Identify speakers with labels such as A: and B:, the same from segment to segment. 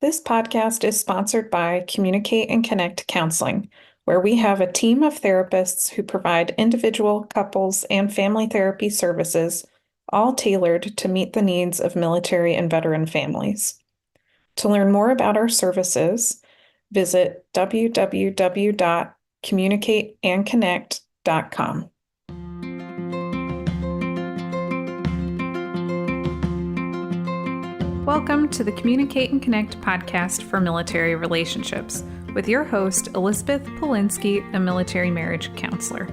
A: This podcast is sponsored by Communicate and Connect Counseling, where we have a team of therapists who provide individual, couples, and family therapy services, all tailored to meet the needs of military and veteran families. To learn more about our services, visit www.communicateandconnect.com. Welcome to the Communicate and Connect podcast for military relationships with your host, Elizabeth Polinsky, a military marriage counselor.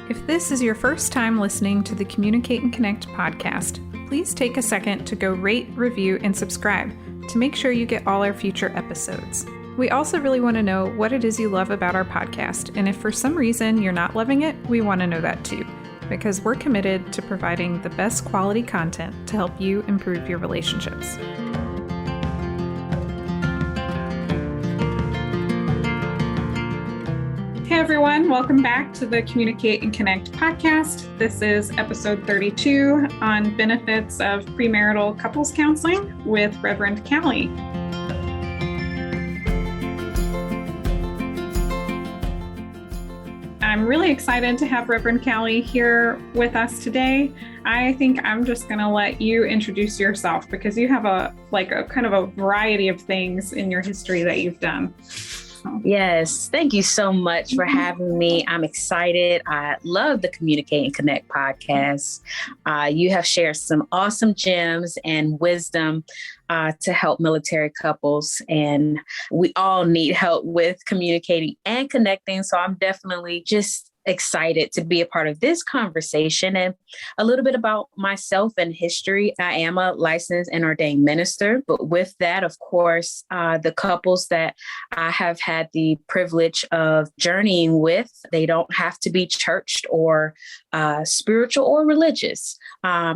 A: If this is your first time listening to the Communicate and Connect podcast, please take a second to go rate, review, and subscribe to make sure you get all our future episodes. We also really want to know what it is you love about our podcast, and if for some reason you're not loving it, we want to know that too, because we're committed to providing the best quality content to help you improve your relationships. Hey everyone, welcome back to the Communicate and Connect podcast. This is episode 32 on benefits of premarital couples counseling with Reverend Callie. I'm really excited to have Reverend Callie here with us today. I think I'm just going to let you introduce yourself because you have a kind of a variety of things in your history that you've done.
B: Yes. Thank you so much for having me. I'm excited. I love the Communicate and Connect podcast. You have shared some awesome gems and wisdom to help military couples. And we all need help with communicating and connecting. So I'm definitely just excited to be a part of this conversation. And a little bit about myself and history. I am a licensed and ordained minister, but with that, of course, the couples that I have had the privilege of journeying with, they don't have to be churched or spiritual or religious.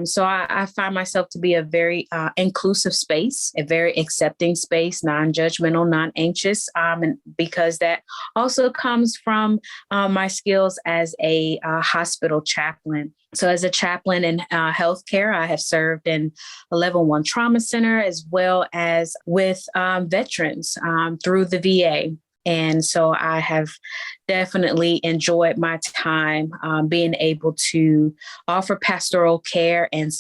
B: So I find myself to be a very inclusive space, a very accepting space, non-judgmental, non-anxious, and because that also comes from my skills as a hospital chaplain. So as a chaplain in healthcare, I have served in a level 1 trauma center as well as with veterans through the VA. And so I have definitely enjoyed my time being able to offer pastoral care and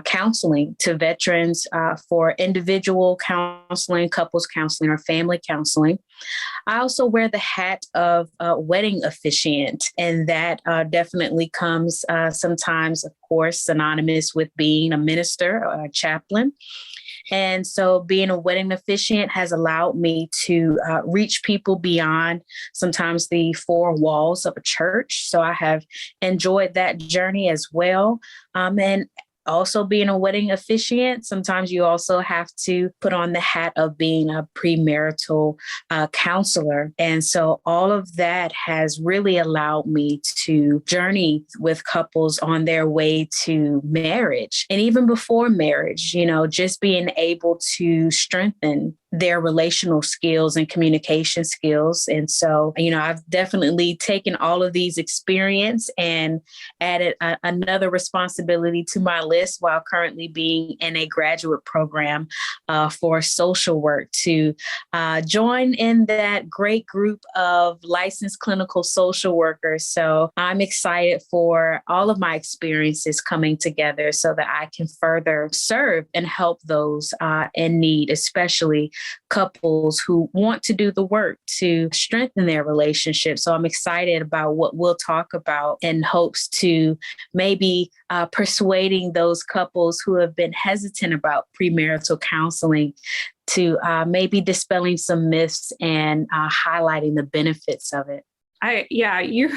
B: counseling to veterans for individual counseling, couples counseling, or family counseling. I also wear the hat of wedding officiant, and that definitely comes sometimes, of course, synonymous with being a minister or a chaplain. And so being a wedding officiant has allowed me to reach people beyond sometimes the 4 walls of a church. So I have enjoyed that journey as well. And also being a wedding officiant, sometimes you also have to put on the hat of being a premarital counselor. And so all of that has really allowed me to journey with couples on their way to marriage. And even before marriage, just being able to strengthen their relational skills and communication skills. And so, I've definitely taken all of these experience and added another responsibility to my list while currently being in a graduate program for social work to join in that great group of licensed clinical social workers. So I'm excited for all of my experiences coming together so that I can further serve and help those in need, especially couples who want to do the work to strengthen their relationship. So I'm excited about what we'll talk about in hopes to maybe persuading those couples who have been hesitant about premarital counseling to maybe dispelling some myths and highlighting the benefits of it.
A: You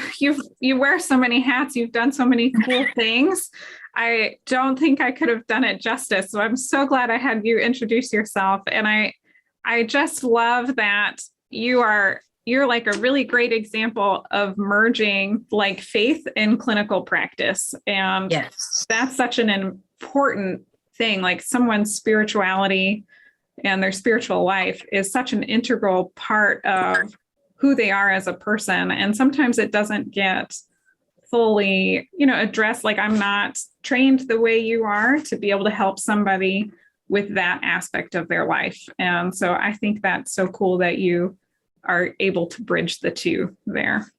A: wear so many hats. You've done so many cool things. I don't think I could have done it justice. So I'm so glad I had you introduce yourself. And I just love that you're like a really great example of merging like faith and clinical practice. And
B: yes,
A: that's such an important thing. Like someone's spirituality and their spiritual life is such an integral part of who they are as a person. And sometimes it doesn't get fully, addressed. Like I'm not trained the way you are to be able to help somebody with that aspect of their life. And so I think that's so cool that you are able to bridge the two there.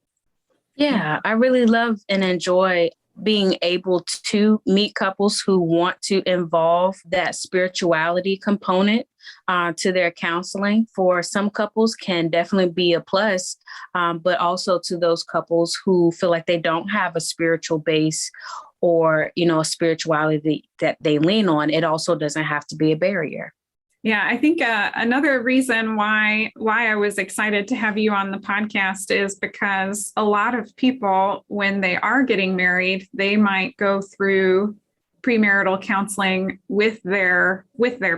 B: Yeah, I really love and enjoy being able to meet couples who want to involve that spirituality component to their counseling. For some couples can definitely be a plus, but also to those couples who feel like they don't have a spiritual base or, a spirituality that they lean on. It also doesn't have to be a barrier.
A: Yeah, I think another reason why I was excited to have you on the podcast is because a lot of people, when they are getting married, they might go through premarital counseling with their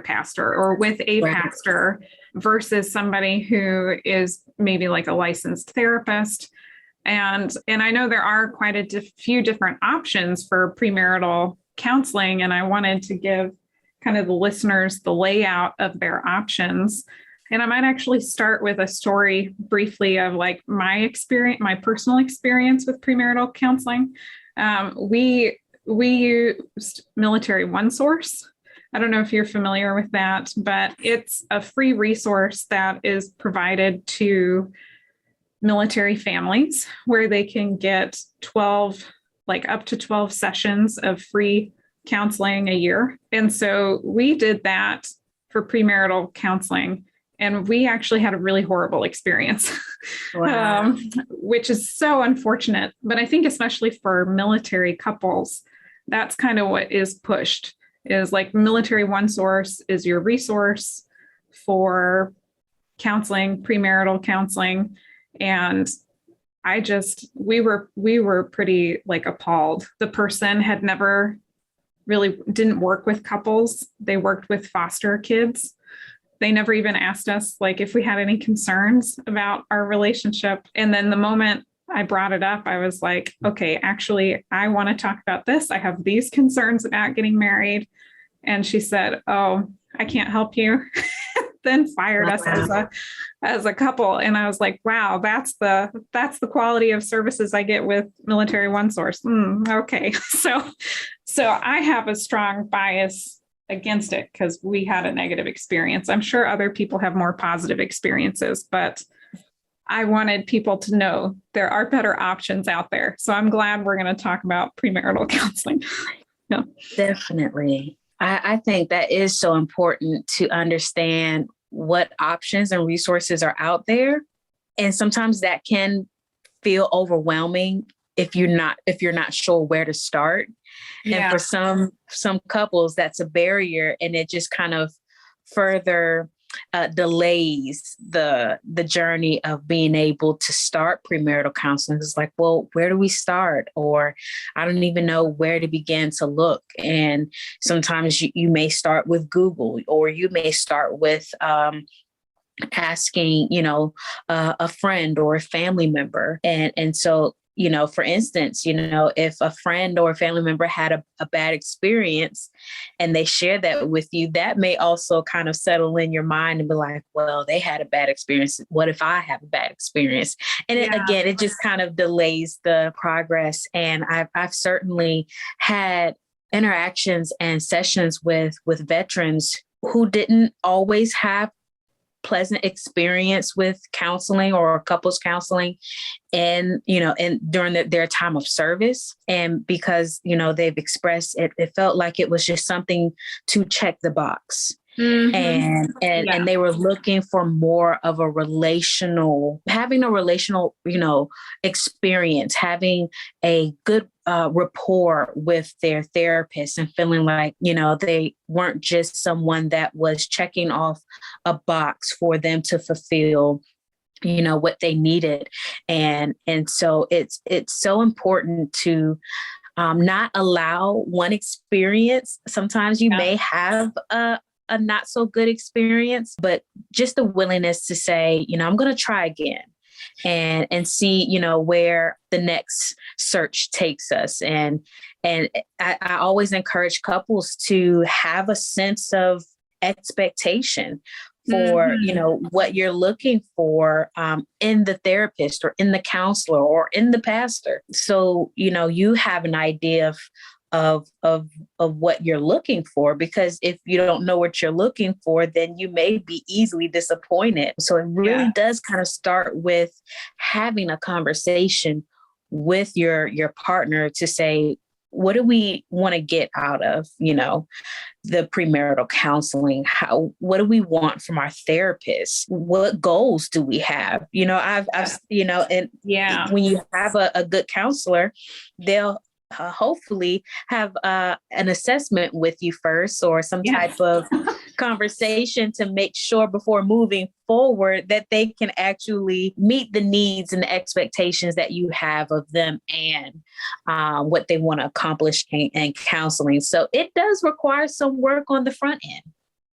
A: pastor or with a pastor versus somebody who is maybe like a licensed therapist. And I know there are quite a few different options for premarital counseling, and I wanted to give kind of the listeners the layout of their options. And I might actually start with a story briefly of like my personal experience with premarital counseling. We used Military OneSource. I don't know if you're familiar with that, but it's a free resource that is provided to military families where they can get up to 12 sessions of free counseling a year. And so we did that for premarital counseling, and we actually had a really horrible experience,
B: Wow.
A: Which is so unfortunate. But I think especially for military couples, that's kind of what is pushed, is like Military OneSource is your resource for counseling, premarital counseling. And we were pretty like appalled. The person had never really didn't work with couples. They worked with foster kids. They never even asked us like if we had any concerns about our relationship. And then the moment I brought it up, I was like, okay, actually, I want to talk about this. I have these concerns about getting married. And she said, oh, I can't help you. Then fired us as a couple. And I was like, wow, that's the quality of services I get with Military OneSource. Okay. So I have a strong bias against it because we had a negative experience. I'm sure other people have more positive experiences, but I wanted people to know there are better options out there. So I'm glad we're going to talk about premarital counseling. Yeah.
B: Definitely. I think that is so important to understand what options and resources are out there. And sometimes that can feel overwhelming if you're not sure where to start. Yeah. And for some couples, that's a barrier, and it just kind of further delays the journey of being able to start premarital counseling. It's like, well, where do we start? Or I don't even know where to begin to look. And sometimes you may start with Google, or you may start with asking, a friend or a family member. And so, for instance, if a friend or a family member had a bad experience and they share that with you, that may also kind of settle in your mind and be like, well, they had a bad experience. What if I have a bad experience? And it just kind of delays the progress. And I've certainly had interactions and sessions with veterans who didn't always have pleasant experience with counseling or couples counseling and during their time of service. And because, they've expressed it felt like it was just something to check the box. Mm-hmm. And they were looking for more of having a relational, experience, having a good rapport with their therapist, and feeling like, they weren't just someone that was checking off a box for them to fulfill what they needed. And so it's so important to not allow one experience. Sometimes you may have a not so good experience, but just the willingness to say, I'm going to try again and see, where the next search takes us. And I always encourage couples to have a sense of expectation for, what you're looking for in the therapist or in the counselor or in the pastor. So, you have an idea of what you're looking for, because if you don't know what you're looking for, then you may be easily disappointed. So it really does kind of start with having a conversation with your partner to say, what do we want to get out of, the premarital counseling? What do we want from our therapist? What goals do we have? And when you have a good counselor, they'll hopefully have an assessment with you first, or some type of conversation to make sure before moving forward that they can actually meet the needs and the expectations that you have of them, and what they want to accomplish in counseling. So it does require some work on the front end.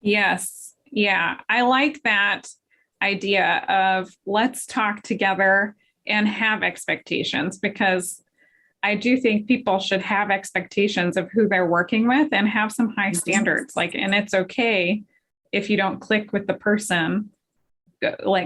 A: Yes. Yeah. I like that idea of let's talk together and have expectations, because I do think people should have expectations of who they're working with and have some high standards. And it's okay if you don't click with the person,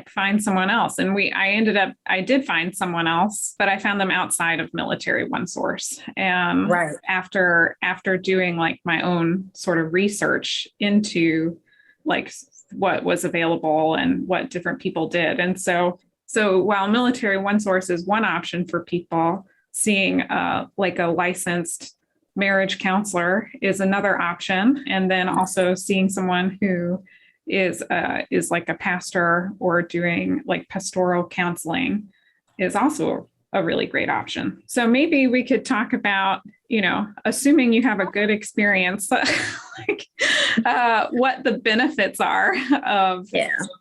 A: find someone else. And I did find someone else, but I found them outside of military one source. And after doing my own sort of research into what was available and what different people did. And so while military one source is one option for people, seeing a licensed marriage counselor is another option. And then also seeing someone who is like a pastor or doing pastoral counseling is also a really great option. So maybe we could talk about, assuming you have a good experience, what the benefits are of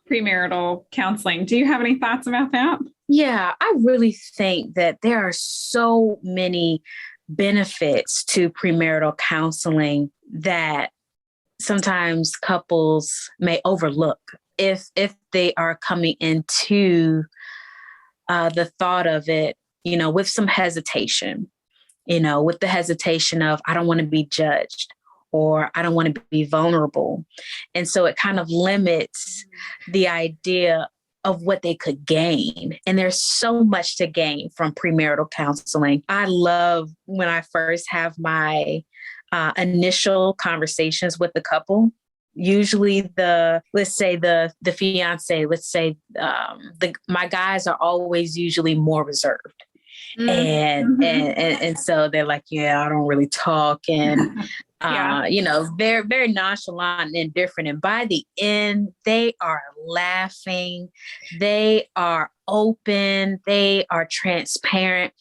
A: premarital counseling. Do you have any thoughts about that?
B: Yeah, I really think that there are so many benefits to premarital counseling that sometimes couples may overlook if they are coming into the thought of it, with some hesitation, with the hesitation of, I don't want to be judged, or I don't want to be vulnerable. And so it kind of limits the idea of what they could gain. And there's so much to gain from premarital counseling. I love when I first have my initial conversations with the couple. Usually the fiance, my guys are always usually more reserved. Mm-hmm. And so they're like, I don't really talk. And, they're very nonchalant and indifferent. And by the end, they are laughing. They are open. They are transparent.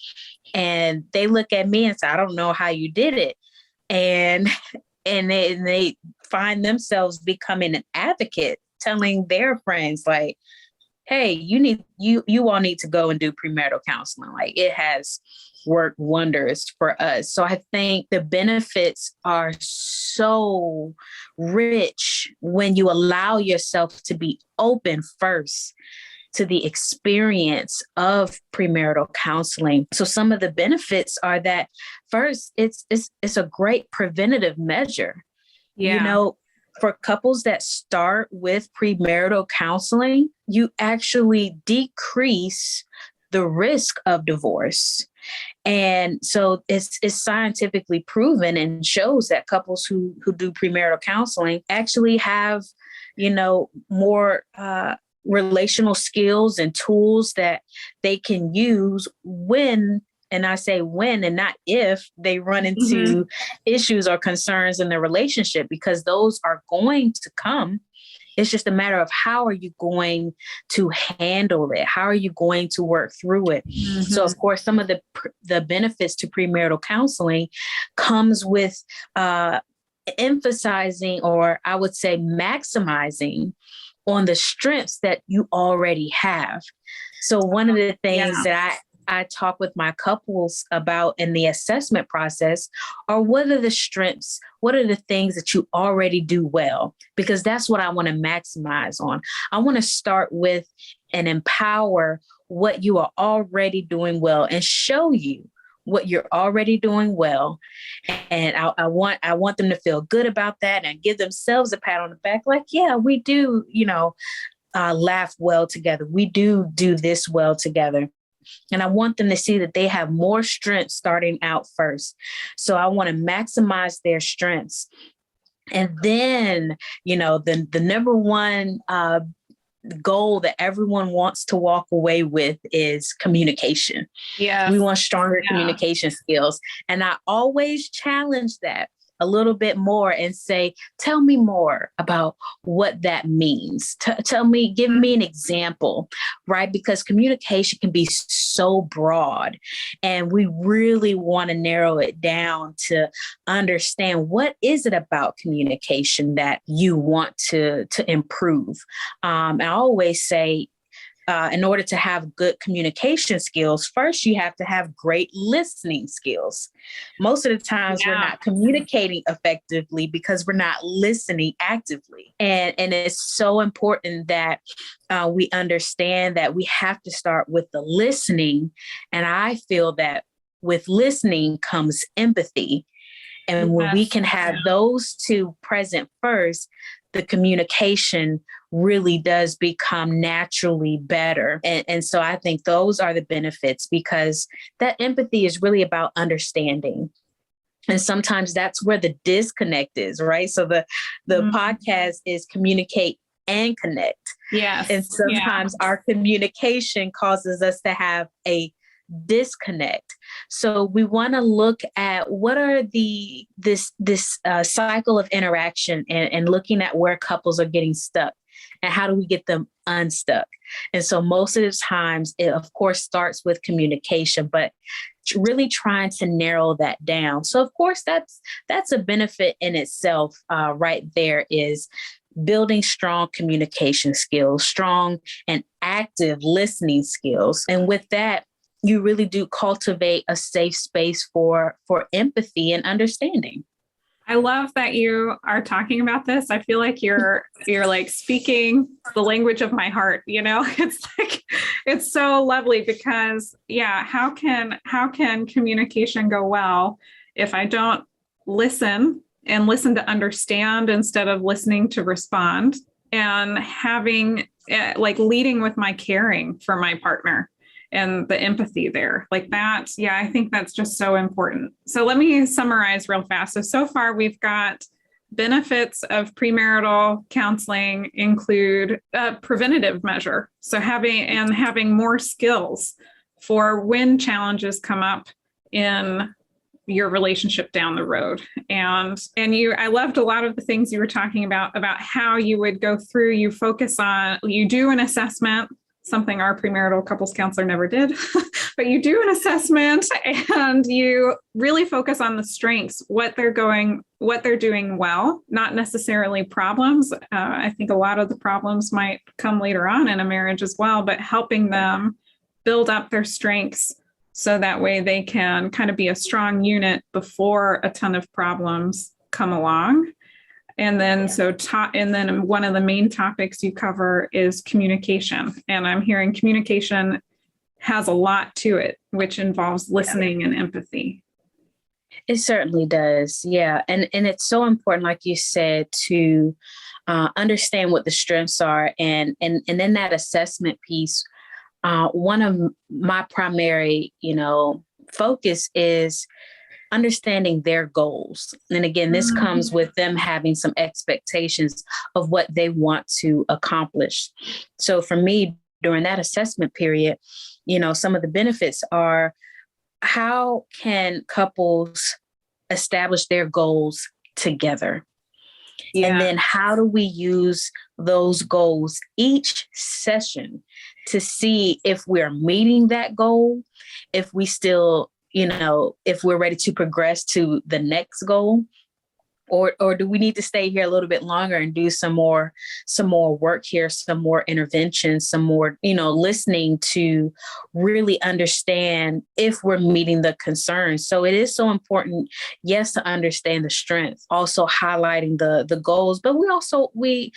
B: And they look at me and say, I don't know how you did it. And they find themselves becoming an advocate, telling their friends hey, you all need to go and do premarital counseling. It has worked wonders for us. So I think the benefits are so rich when you allow yourself to be open first to the experience of premarital counseling. So some of the benefits are that first, it's a great preventative measure. Yeah. For couples that start with premarital counseling, you actually decrease the risk of divorce. And so it's scientifically proven and shows that couples who do premarital counseling actually have, more relational skills and tools that they can use when, and I say when and not if, they run into issues or concerns in their relationship, because those are going to come. It's just a matter of how are you going to handle it? How are you going to work through it? Mm-hmm. So, of course, some of the benefits to premarital counseling comes with emphasizing, or I would say maximizing, on the strengths that you already have. So one of the things that I talk with my couples about in the assessment process are, what are the strengths? What are the things that you already do well? Because that's what I want to maximize on. I want to start with and empower what you are already doing well and show you what you're already doing well. And I want them to feel good about that and give themselves a pat on the back. We do, laugh well together. We do this well together. And I want them to see that they have more strength starting out first. So I want to maximize their strengths. And then, the number one goal that everyone wants to walk away with is communication.
A: Yeah.
B: We want stronger communication skills. And I always challenge that a little bit more and say, tell me more about what that means. Tell me, give me an example, right? Because communication can be so broad, and we really want to narrow it down to understand what is it about communication that you want to improve. I always say, in order to have good communication skills, first you have to have great listening skills. Most of the times we're not communicating effectively because we're not listening actively. And it's so important that we understand that we have to start with the listening. And I feel that with listening comes empathy. And when we can have those two present first, the communication really does become naturally better. And so I think those are the benefits, because that empathy is really about understanding. And sometimes that's where the disconnect is, right? So the podcast is communicate and connect.
A: Yes.
B: And sometimes our communication causes us to have a disconnect. So we want to look at what are this cycle of interaction and looking at where couples are getting stuck and how do we get them unstuck. And so most of the times it of course starts with communication, but really trying to narrow that down. So of course that's a benefit in itself. Right there is building strong communication skills, strong and active listening skills. And with that, you really do cultivate a safe space for empathy and understanding.
A: I love that you are talking about this. I feel like you're like speaking the language of my heart, it's so lovely because how can communication go well if I don't listen and listen to understand instead of listening to respond, and having leading with my caring for my partner and the empathy there like that. I think that's just so important. So let me summarize real fast. So far we've got benefits of premarital counseling include a preventative measure. So having more skills for when challenges come up in your relationship down the road. And I loved a lot of the things you were talking about how you would go through, you do an assessment, something our premarital couples counselor never did, but you do an assessment and you really focus on the strengths, what they're doing well, not necessarily problems. I think a lot of the problems might come later on in a marriage as well, but helping them build up their strengths so that way they can kind of be a strong unit before a ton of problems come along. And then and then one of the main topics you cover is communication. And I'm hearing communication has a lot to it, which involves listening and empathy.
B: It certainly does. Yeah. And it's so important, like you said, to understand what the strengths are. And in that assessment piece, one of my primary, focus is understanding their goals. And again, this comes with them having some expectations of what they want to accomplish. So for me, during that assessment period, some of the benefits are, how can couples establish their goals together? Yeah. And then how do we use those goals each session to see if we're meeting that goal, if we still if we're ready to progress to the next goal, or do we need to stay here a little bit longer and do some more work here, some more intervention, some more, listening to really understand if we're meeting the concerns. So it is so important, yes, to understand the strengths, also highlighting the goals, but we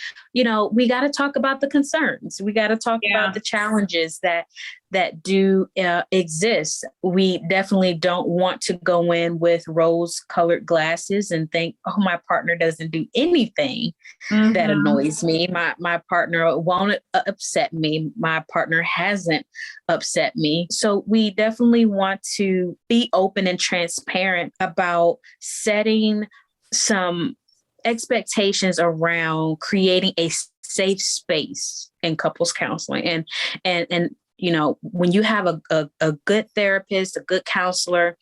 B: got to talk about the concerns. We got to talk about the challenges that that do exist. We definitely don't want to go in with rose-colored glasses and think, oh, my partner doesn't do anything that annoys me. My partner won't upset me. My partner hasn't upset me. So we definitely want to be open and transparent about setting some expectations around creating a safe space in couples counseling. And when you have a good therapist, a good counselor,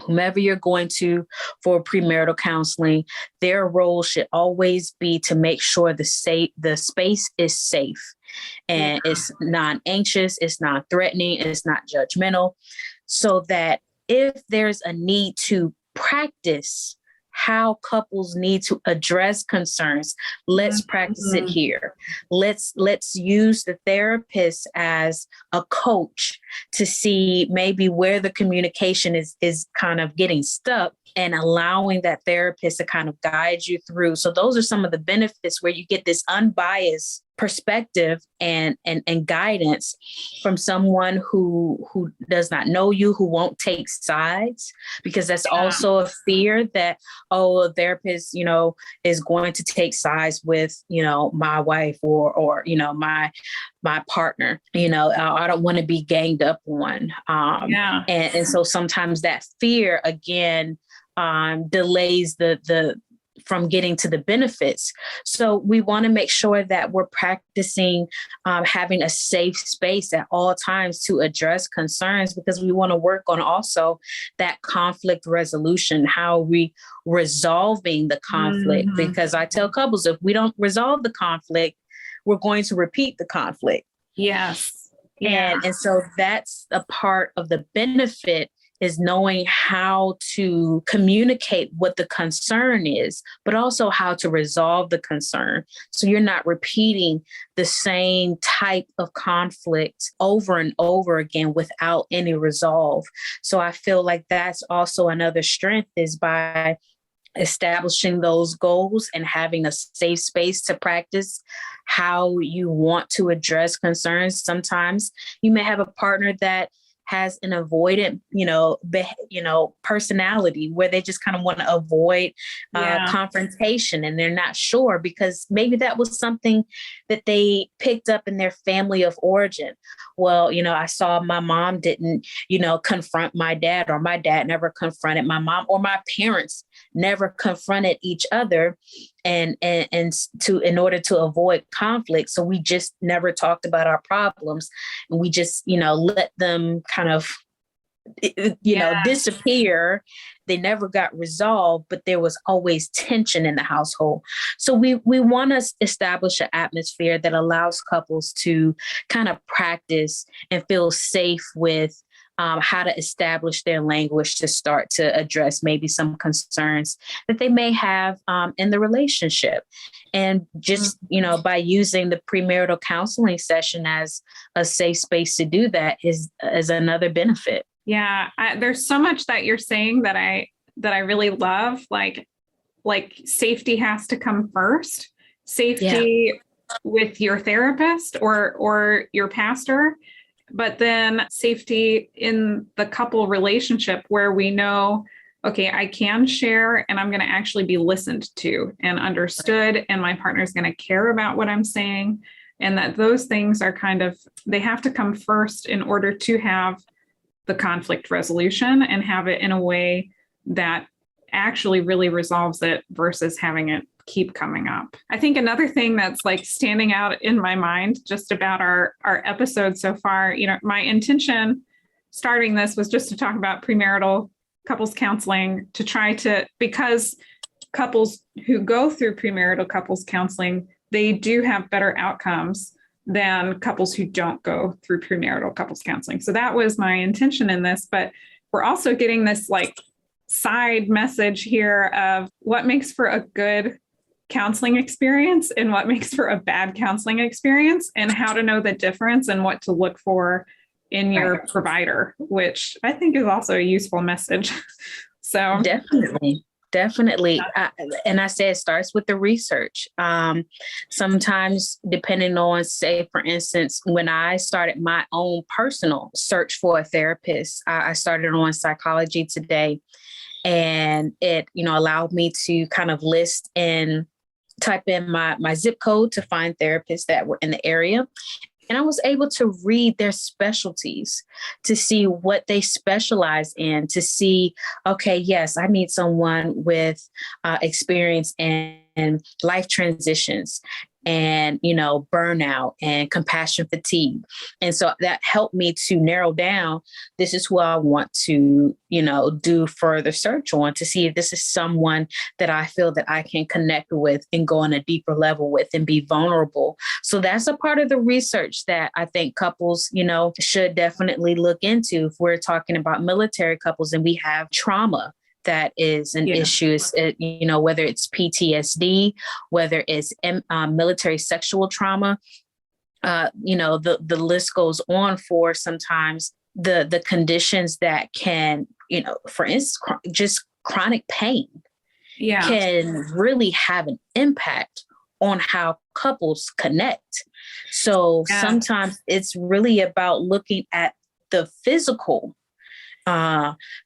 B: whomever you're going to for premarital counseling, their role should always be to make sure the space is safe and it's non-anxious, it's not threatening, it's not judgmental, so that if there's a need to practice how couples need to address concerns, let's practice it here. Let's use the therapist as a coach to see maybe where the communication is kind of getting stuck, and allowing that therapist to kind of guide you through. So those are some of the benefits where you get this unbiased perspective and guidance from someone who does not know you, who won't take sides, because that's also a fear that, a therapist, is going to take sides with, my wife or my partner, I don't want to be ganged up on. And so sometimes that fear again delays the from getting to the benefits. So we want to make sure that we're practicing having a safe space at all times to address concerns, because we want to work on also that conflict resolution, how we resolving the conflict. Because I tell couples, if we don't resolve the conflict, we're going to repeat the conflict.
A: Yes. Yeah.
B: And so that's a part of the benefit, is knowing how to communicate what the concern is, but also how to resolve the concern. So you're not repeating the same type of conflict over and over again without any resolve. So I feel like that's also another strength, is by establishing those goals and having a safe space to practice how you want to address concerns. Sometimes you may have a partner that has an avoidant, personality, where they just kind of want to avoid confrontation, and they're not sure because maybe that was something that they picked up in their family of origin. Well, I saw my mom didn't, confront my dad, or my dad never confronted my mom, or my parents never confronted each other, and in order to avoid conflict. So we just never talked about our problems, and we just, let them kind of, disappear. They never got resolved, but there was always tension in the household. So we want to establish an atmosphere that allows couples to kind of practice and feel safe with how to establish their language to start to address maybe some concerns that they may have in the relationship. And just, by using the premarital counseling session as a safe space to do that is another benefit.
A: Yeah, there's so much that you're saying that I really love. Like safety has to come first. Safety with your therapist or your pastor, but then safety in the couple relationship where we know, okay, I can share and I'm going to actually be listened to and understood, and my partner is going to care about what I'm saying, and that those things are they have to come first in order to have the conflict resolution and have it in a way that actually really resolves it versus having it keep coming up. I think another thing that's standing out in my mind just about our episode so far, my intention starting this was just to talk about premarital couples counseling, to try to, because couples who go through premarital couples counseling, they do have better outcomes than couples who don't go through premarital couples counseling. So that was my intention in this, but we're also getting this side message here of what makes for a good counseling experience and what makes for a bad counseling experience, and how to know the difference and what to look for in your provider, which I think is also a useful message. So
B: definitely. Definitely. And I said it starts with the research. Sometimes depending on, say, for instance, when I started my own personal search for a therapist, I started on Psychology Today, and it, allowed me to kind of list and type in my zip code to find therapists that were in the area. And I was able to read their specialties, to see what they specialize in, to see, okay, yes, I need someone with experience in life transitions and, burnout and compassion fatigue. And so that helped me to narrow down, this is who I want to, do further search on, to see if this is someone that I feel that I can connect with and go on a deeper level with and be vulnerable. So that's a part of the research that I think couples, should definitely look into. If we're talking about military couples and we have trauma, that is an issue, whether it's PTSD, whether it's military sexual trauma, the list goes on for sometimes the conditions that can, for instance, just chronic pain can really have an impact on how couples connect. So sometimes it's really about looking at the physical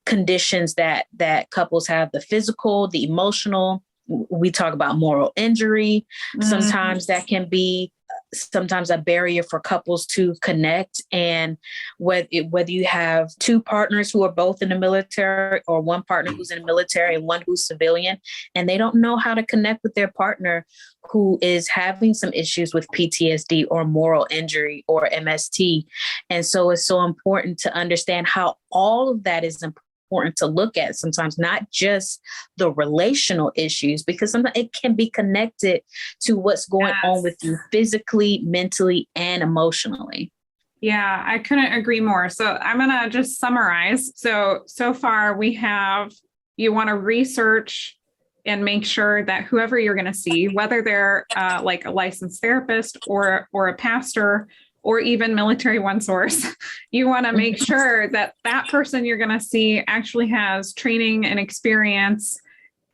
B: conditions that couples have, the physical, the emotional. We talk about moral injury. Sometimes that can be sometimes a barrier for couples to connect. And whether you have two partners who are both in the military, or one partner who's in the military and one who's civilian, and they don't know how to connect with their partner who is having some issues with PTSD or moral injury or MST. And so it's so important to understand how all of that is important to look at, sometimes not just the relational issues, because sometimes it can be connected to what's going on with you physically, mentally, and emotionally.
A: Yeah, I couldn't agree more. So I'm going to just summarize. So far we have, you want to research and make sure that whoever you're going to see, whether they're like a licensed therapist or a pastor, or even military one source, you want to make sure that that person you're going to see actually has training and experience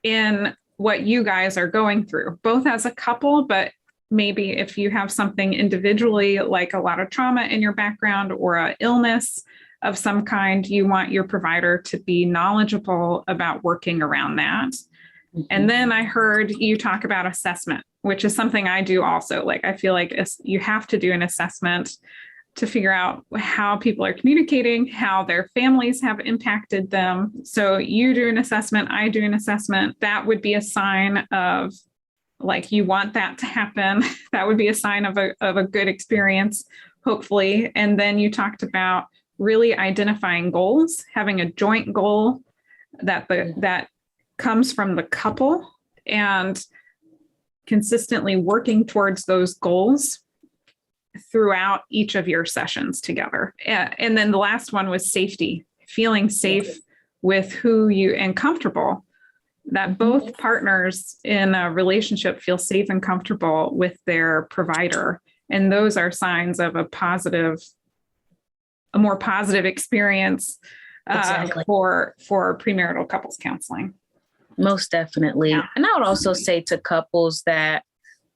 A: in what you guys are going through, both as a couple, but maybe if you have something individually, like a lot of trauma in your background or an illness of some kind, you want your provider to be knowledgeable about working around that. And then I heard you talk about assessment, which is something I do also. Like, I feel like you have to do an assessment to figure out how people are communicating, how their families have impacted them. So you do an assessment, I do an assessment. That would be a sign of, like, you want that to happen. That would be a sign of a good experience, hopefully. And then you talked about really identifying goals, having a joint goal that comes from the couple, and consistently working towards those goals throughout each of your sessions together. And then the last one was safety, feeling safe with who you, and comfortable, that both partners in a relationship feel safe and comfortable with their provider. And those are signs of a more positive experience for premarital couples counseling.
B: Most definitely. Yeah. And I would also say to couples that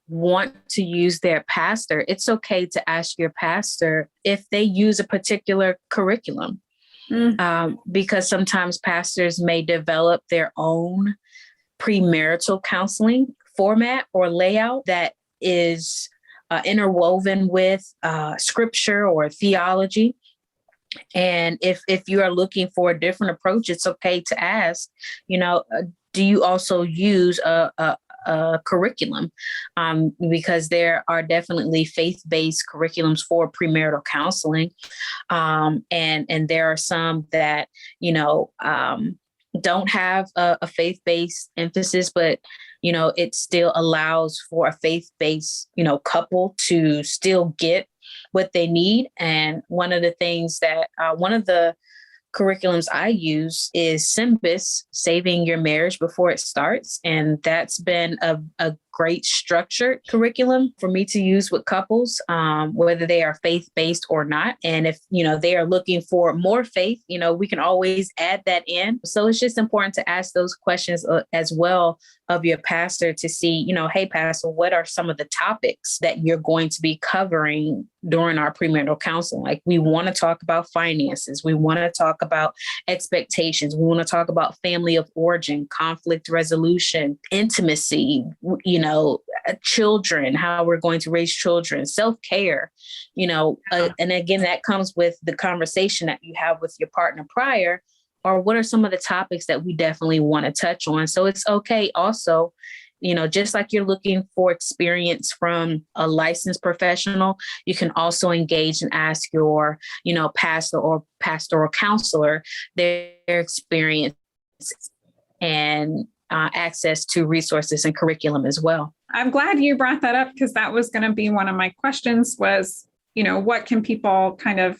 B: want to use their pastor, it's okay to ask your pastor if they use a particular curriculum, because sometimes pastors may develop their own premarital counseling format or layout that is interwoven with scripture or theology. And if you are looking for a different approach, it's okay to ask, do you also use a curriculum? Because there are definitely faith-based curriculums for premarital counseling. And there are some that, don't have a faith-based emphasis, but, it still allows for a faith-based, couple to still get what they need. And one of the things that one of the curriculums I use is SYMBIS, Saving Your Marriage Before It Starts. And that's been a great structured curriculum for me to use with couples, whether they are faith-based or not. And if, they are looking for more faith, we can always add that in. So it's just important to ask those questions as well of your pastor to see, hey, pastor, what are some of the topics that you're going to be covering during our premarital counseling? Like, we want to talk about finances. We want to talk about expectations. We want to talk about family of origin, conflict resolution, intimacy, children, how we're going to raise children, self-care, and again, that comes with the conversation that you have with your partner prior, or what are some of the topics that we definitely want to touch on. So it's okay also, just like you're looking for experience from a licensed professional, you can also engage and ask your, pastor or pastoral counselor their experience and access to resources and curriculum as well.
A: I'm glad you brought that up, because that was going to be one of my questions was, what can people kind of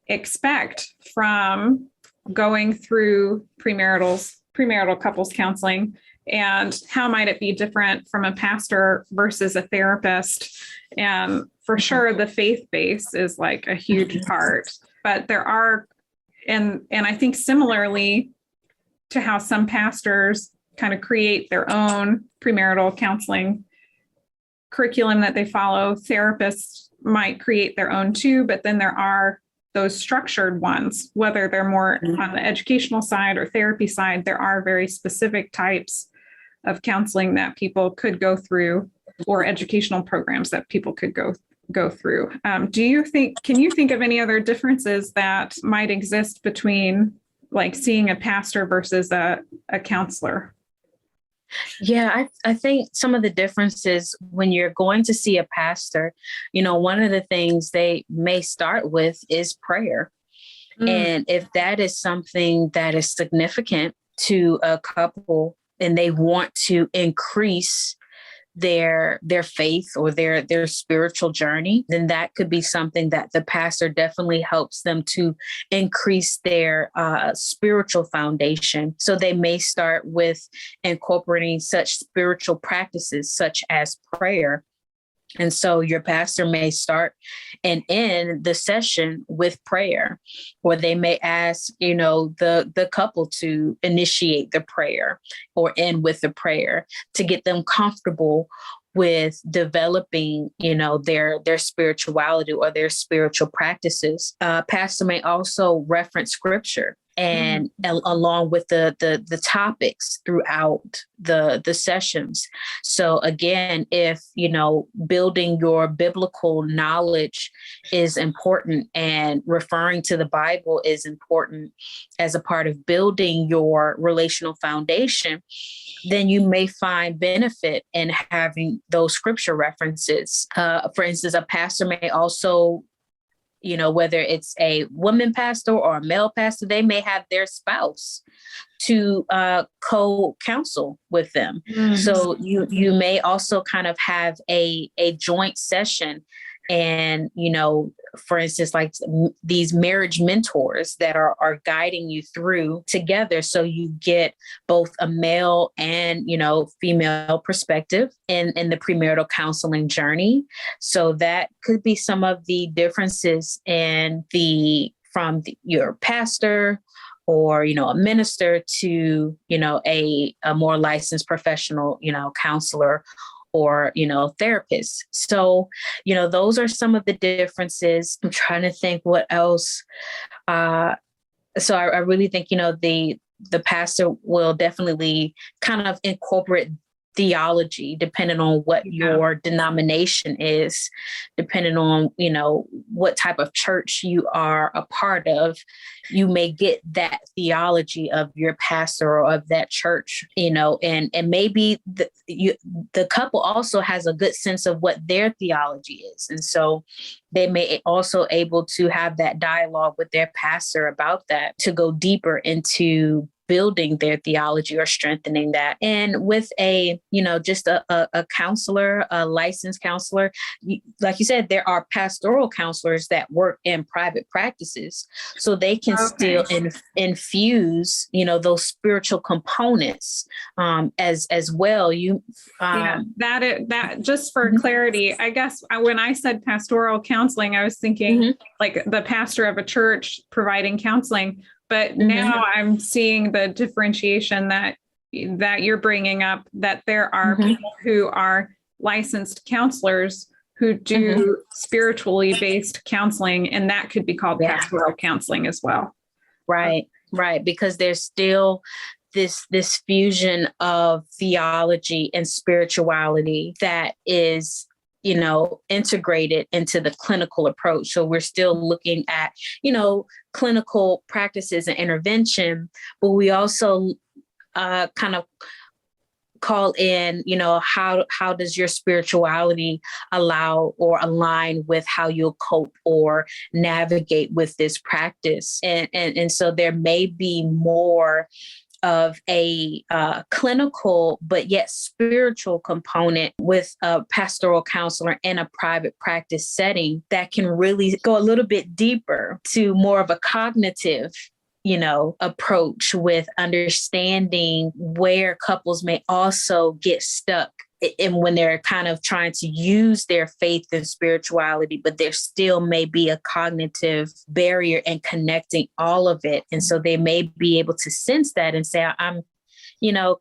A: expect from going through premarital couples counseling, and how might it be different from a pastor versus a therapist? And for sure, the faith base is like a huge part, but there are, and I think similarly to how some pastors kind of create their own premarital counseling curriculum that they follow, therapists might create their own too, but then there are those structured ones, whether they're more on the educational side or therapy side. There are very specific types of counseling that people could go through, or educational programs that people could go through. Can you think of any other differences that might exist between like seeing a pastor versus a counselor?
B: Yeah, I think some of the differences when you're going to see a pastor, one of the things they may start with is prayer. And if that is something that is significant to a couple and they want to increase their faith or their spiritual journey, then that could be something that the pastor definitely helps them to increase their spiritual foundation. So they may start with incorporating such spiritual practices such as prayer. And so your pastor may start and end the session with prayer, or they may ask, the couple to initiate the prayer or end with the prayer to get them comfortable with developing, their spirituality or their spiritual practices. Pastor may also reference scripture and along with the topics throughout the sessions. So again, if, building your biblical knowledge is important and referring to the Bible is important as a part of building your relational foundation, then you may find benefit in having those scripture references. For instance, a pastor may also, whether it's a woman pastor or a male pastor, they may have their spouse to co-counsel with them. So you may also kind of have a joint session. And, for instance, like these marriage mentors that are guiding you through together. So you get both a male and, female perspective in the premarital counseling journey. So that could be some of the differences from your pastor or, a minister to, a more licensed professional, counselor or, therapists. So, those are some of the differences. I'm trying to think what else. So I really think, the pastor will definitely kind of incorporate theology, depending on what your denomination is, depending on, what type of church you are a part of. You may get that theology of your pastor or of that church, and maybe the couple also has a good sense of what their theology is. And so they may also able to have that dialogue with their pastor about that, to go deeper into building their theology or strengthening that. And with just a counselor, a licensed counselor, like you said, there are pastoral counselors that work in private practices. So they can still infuse, those spiritual components as well.
A: That just for clarity, I guess when I said pastoral counseling, I was thinking like the pastor of a church providing counseling. But now I'm seeing the differentiation that you're bringing up, that there are people who are licensed counselors who do spiritually based counseling, and that could be called pastoral counseling as well.
B: Right. Because there's still this fusion of theology and spirituality that is integrated into the clinical approach. So we're still looking at, clinical practices and intervention, but we also kind of call in, how does your spirituality allow or align with how you'll cope or navigate with this practice? And so there may be more of a clinical, but yet spiritual component with a pastoral counselor in a private practice setting that can really go a little bit deeper to more of a cognitive, approach with understanding where couples may also get stuck and when they're kind of trying to use their faith and spirituality, but there still may be a cognitive barrier in connecting all of it. And so they may be able to sense that and say, I'm,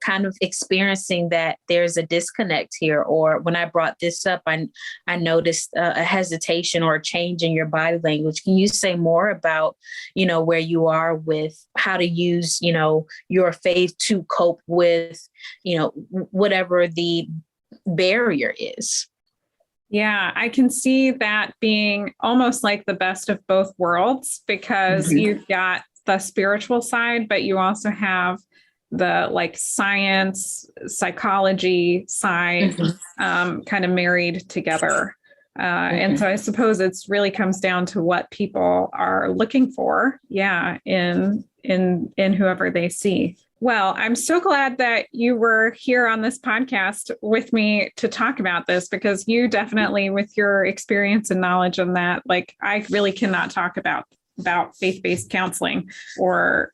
B: kind of experiencing that there's a disconnect here. Or when I brought this up, I noticed a hesitation or a change in your body language. Can you say more about, where you are with how to use, your faith to cope with, whatever the barrier is?
A: Yeah, I can see that being almost like the best of both worlds, because you've got the spiritual side, but you also have the like science, psychology side kind of married together. And so I suppose it's really comes down to what people are looking for, in whoever they see. Well, I'm so glad that you were here on this podcast with me to talk about this, because you definitely, with your experience and knowledge on that, like I really cannot talk about faith-based counseling, or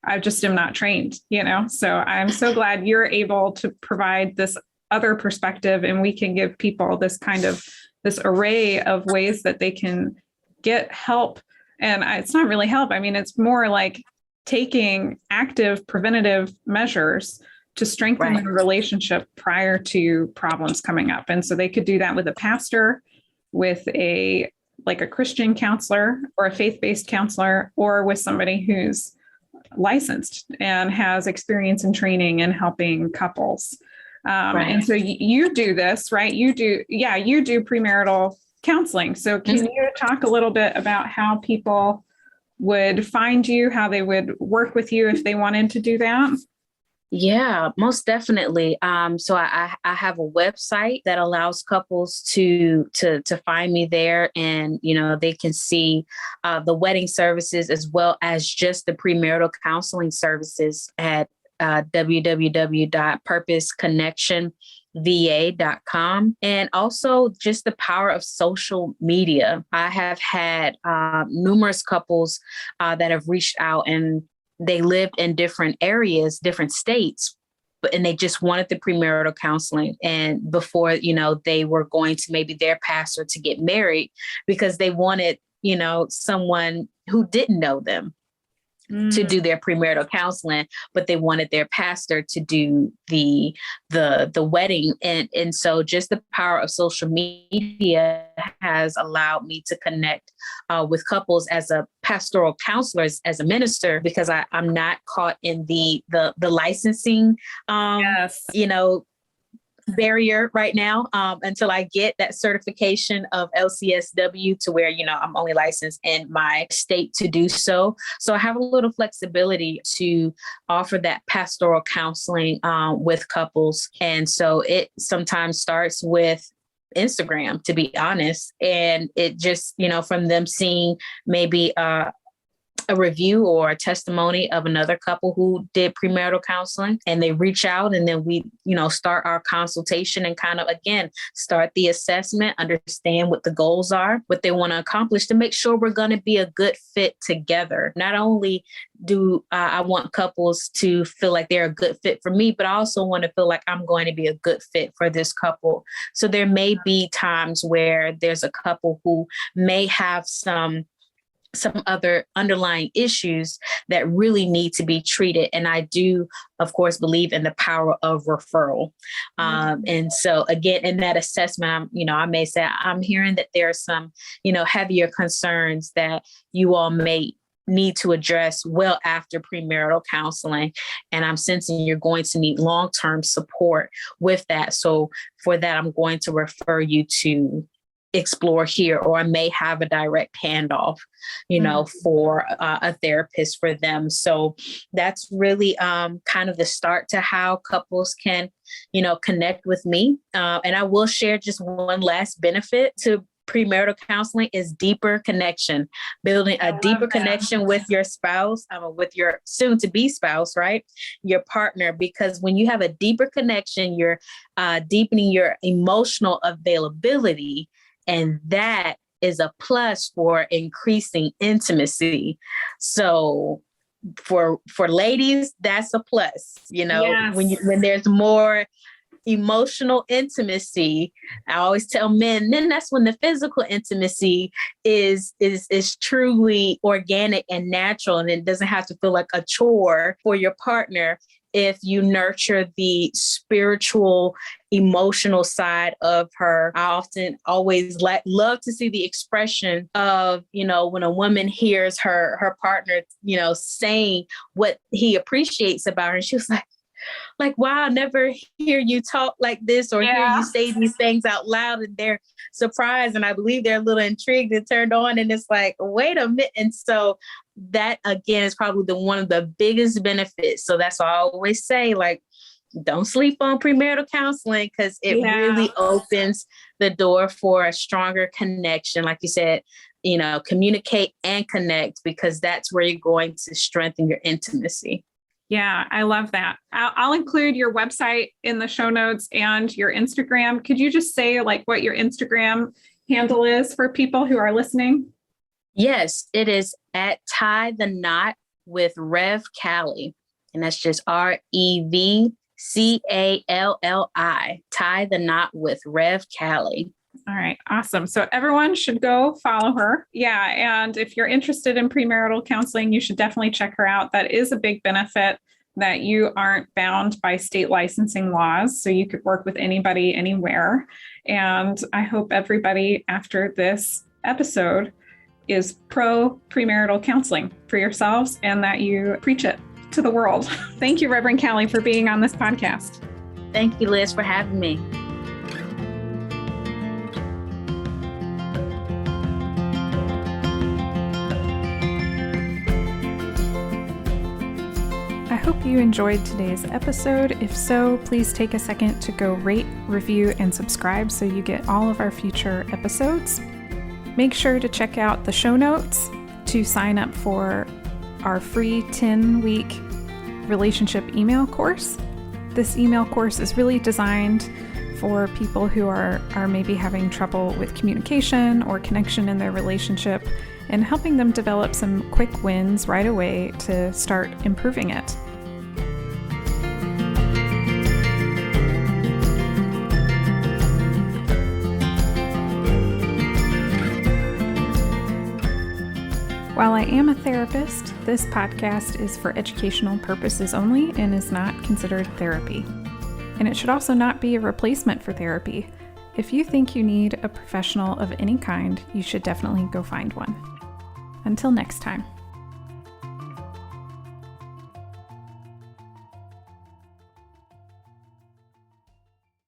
A: I just am not trained, so I'm so glad you're able to provide this other perspective, and we can give people this array of ways that they can get help. And it's not really help. I mean, it's more like taking active preventative measures to strengthen the relationship prior to problems coming up. And so they could do that with a pastor, with a Christian counselor or a faith-based counselor, or with somebody who's licensed and has experience in training and helping couples. And so you do this, right? You do premarital counseling. So can you talk a little bit about how people would find you, how they would work with you if they wanted to do that?
B: Yeah, most definitely. So I have a website that allows couples to find me there, and they can see the wedding services as well as just the premarital counseling services at www.purposeconnectionva.com. And also just the power of social media. I have had numerous couples that have reached out, and they lived in different areas, different states, and they just wanted the premarital counseling. And before, they were going to maybe their pastor to get married, because they wanted, someone who didn't know them to do their premarital counseling, but they wanted their pastor to do the wedding. And so just the power of social media has allowed me to connect with couples as a pastoral counselor, as a minister, because I'm not caught in the licensing, barrier right now, until I get that certification of LCSW, to where, I'm only licensed in my state to do so. So I have a little flexibility to offer that pastoral counseling with couples. And so it sometimes starts with Instagram, to be honest. And it just, from them seeing maybe a review or a testimony of another couple who did premarital counseling, and they reach out, and then we, start our consultation and kind of, again, start the assessment, understand what the goals are, what they want to accomplish, to make sure we're going to be a good fit together. Not only do I want couples to feel like they're a good fit for me, but I also want to feel like I'm going to be a good fit for this couple. So there may be times where there's a couple who may have some other underlying issues that really need to be treated. And I do, of course, believe in the power of referral. And so again, in that assessment, I may say, I'm hearing that there are some, heavier concerns that you all may need to address well after premarital counseling. And I'm sensing you're going to need long-term support with that. So for that, I'm going to refer you to explore here, or I may have a direct handoff, for a therapist for them. So that's really kind of the start to how couples can, connect with me. And I will share just one last benefit to premarital counseling is deeper connection, building a deeper connection with your spouse, with your soon to be spouse, right? Your partner, because when you have a deeper connection, you're deepening your emotional availability. And that is a plus for increasing intimacy. So for ladies, that's a plus, yes. when there's more emotional intimacy. I always tell men, then that's when the physical intimacy is truly organic and natural, and it doesn't have to feel like a chore for your partner if you nurture the spiritual, emotional side of her. I often always love to see the expression of, when a woman hears her partner, saying what he appreciates about her. And she was like, wow, I never hear you talk like this, or hear you say these things out loud, and they're surprised. And I believe they're a little intrigued and turned on, and it's like, wait a minute. And so that, again, is probably one of the biggest benefits. So that's why I always say, don't sleep on premarital counseling, because it really opens the door for a stronger connection. Like you said, communicate and connect, because that's where you're going to strengthen your intimacy.
A: Yeah, I love that. I'll include your website in the show notes and your Instagram. Could you just say what your Instagram handle is for people who are listening?
B: Yes, it is at Tie the Knot with Rev Callie. And that's just REVCALLI. Tie the Knot with Rev Callie.
A: All right. Awesome. So everyone should go follow her. Yeah. And if you're interested in premarital counseling, you should definitely check her out. That is a big benefit, that you aren't bound by state licensing laws. So you could work with anybody, anywhere. And I hope everybody after this episode is pro premarital counseling for yourselves, and that you preach it to the world. Thank you, Reverend Callie, for being on this podcast.
B: Thank you, Liz, for having me.
A: I hope you enjoyed today's episode. If so, please take a second to go rate, review, and subscribe so you get all of our future episodes. Make sure to check out the show notes to sign up for our free 10-week relationship email course. This email course is really designed for people who are maybe having trouble with communication or connection in their relationship, and helping them develop some quick wins right away to start improving it. While I am a therapist, this podcast is for educational purposes only and is not considered therapy. And it should also not be a replacement for therapy. If you think you need a professional of any kind, you should definitely go find one. Until next time.